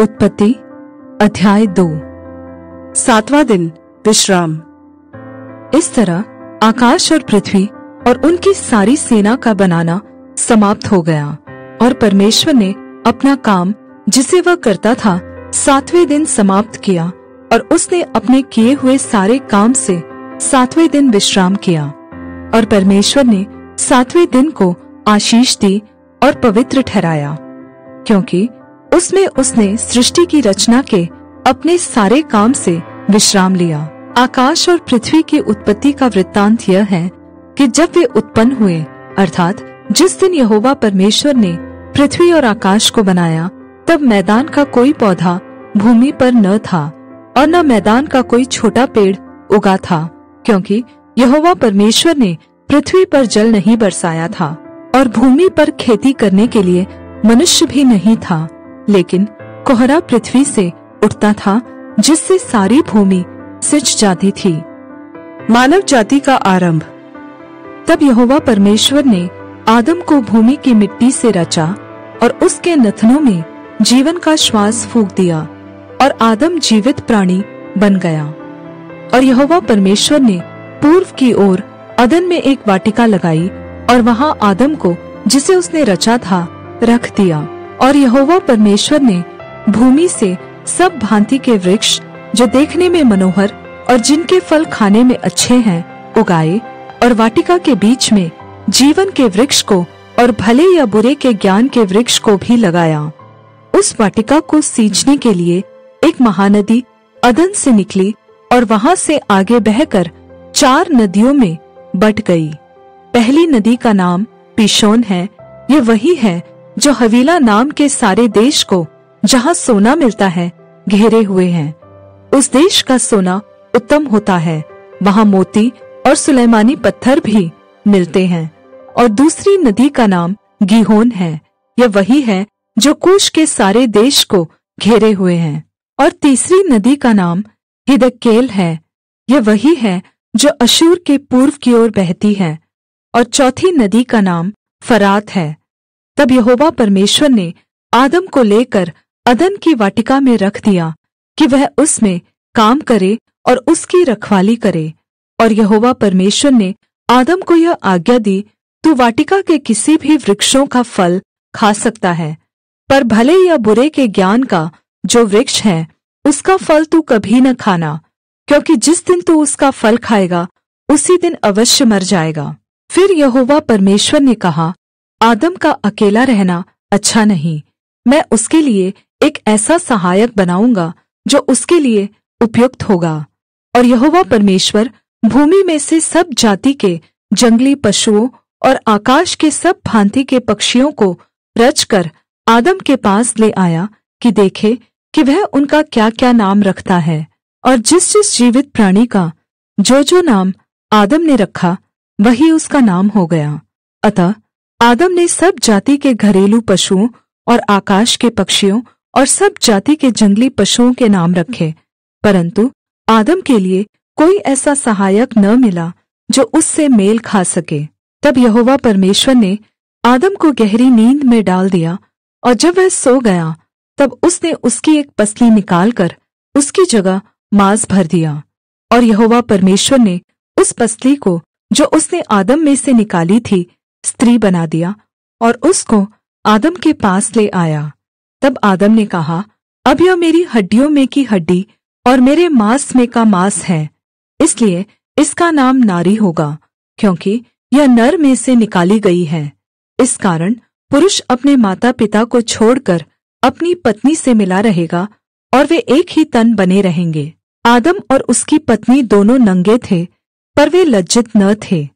उत्पत्ति अध्याय 2। 7वां दिन विश्राम। इस तरह आकाश और पृथ्वी और उनकी सारी सेना का बनाना समाप्त हो गया, और परमेश्वर ने अपना काम जिसे वह करता था 7वें दिन समाप्त किया, और उसने अपने किए हुए सारे काम से 7वें दिन विश्राम किया। और परमेश्वर ने 7वें दिन को आशीष दी और पवित्र ठहराया, क्योंकि उसमें उसने सृष्टि की रचना के अपने सारे काम से विश्राम लिया। आकाश और पृथ्वी की उत्पत्ति का वृत्तांत यह है कि जब वे उत्पन्न हुए, अर्थात जिस दिन यहोवा परमेश्वर ने पृथ्वी और आकाश को बनाया, तब मैदान का कोई पौधा भूमि पर न था, और न मैदान का कोई छोटा पेड़ उगा था, क्योंकि यहोवा परमेश्वर ने पृथ्वी पर जल नहीं बरसाया था, और भूमि पर खेती करने के लिए मनुष्य भी नहीं था। लेकिन कोहरा पृथ्वी से उठता था, जिससे सारी भूमि सिंच जाती थी। मानव जाति का आरंभ। तब यहोवा परमेश्वर ने आदम को भूमि की मिट्टी से रचा और उसके नथनों में जीवन का श्वास फूंक दिया, और आदम जीवित प्राणी बन गया। और यहोवा परमेश्वर ने पूर्व की ओर अदन में एक वाटिका लगाई, और वहां आदम को, जिसे उसने रचा था, रख दिया। और यहोवा परमेश्वर ने भूमि से सब भांति के वृक्ष जो देखने में मनोहर और जिनके फल खाने में अच्छे हैं उगाए, और वाटिका के बीच में जीवन के वृक्ष को और भले या बुरे के ज्ञान के वृक्ष को भी लगाया। उस वाटिका को सींचने के लिए एक महानदी अदन से निकली, और वहां से आगे बहकर 4 नदियों में बट गई। पहली नदी का नाम पीशोन है। ये वही है जो हवीला नाम के सारे देश को, जहाँ सोना मिलता है, घेरे हुए हैं। उस देश का सोना उत्तम होता है, वहाँ मोती और सुलेमानी पत्थर भी मिलते हैं। और दूसरी नदी का नाम गीहोन है। यह वही है जो कूश के सारे देश को घेरे हुए हैं। और तीसरी नदी का नाम हिदकेल है। यह वही है जो अशूर के पूर्व की ओर बहती है। और चौथी नदी का नाम फरात है। तब यहोवा परमेश्वर ने आदम को लेकर अदन की वाटिका में रख दिया कि वह उसमें काम करे और उसकी रखवाली करे। और यहोवा परमेश्वर ने आदम को यह आज्ञा दी, तू वाटिका के किसी भी वृक्षों का फल खा सकता है, पर भले या बुरे के ज्ञान का जो वृक्ष है, उसका फल तू कभी न खाना, क्योंकि जिस दिन तू उसका फल खाएगा, उसी दिन अवश्य मर जाएगा। फिर यहोवा परमेश्वर ने कहा, आदम का अकेला रहना अच्छा नहीं, मैं उसके लिए एक ऐसा सहायक बनाऊंगा जो उसके लिए उपयुक्त होगा। और यहोवा परमेश्वर भूमि में से सब जाति के जंगली पशुओं और आकाश के सब भांति के पक्षियों को रचकर आदम के पास ले आया कि देखे कि वह उनका क्या-क्या नाम रखता है। और जिस जिस जीवित प्राणी का जो नाम आदम ने रखा, वही उसका नाम हो गया। अतः आदम ने सब जाति के घरेलू पशुओं और आकाश के पक्षियों और सब जाति के जंगली पशुओं के नाम रखे, परंतु आदम के लिए कोई ऐसा सहायक न मिला जो उससे मेल खा सके। तब यहोवा परमेश्वर ने आदम को गहरी नींद में डाल दिया, और जब वह सो गया, तब उसने उसकी एक पसली निकालकर उसकी जगह मांस भर दिया। और यहोवा परमेश्वर ने उस पसली को, जो उसने आदम में से निकाली थी, स्त्री बना दिया और उसको आदम के पास ले आया। तब आदम ने कहा, अब यह मेरी हड्डियों में की हड्डी और मेरे मांस में का मांस है, इसलिए इसका नाम नारी होगा, क्योंकि यह नर में से निकाली गई है। इस कारण पुरुष अपने माता पिता को छोड़कर अपनी पत्नी से मिला रहेगा, और वे एक ही तन बने रहेंगे। आदम और उसकी पत्नी दोनों नंगे थे, पर वे लज्जित न थे।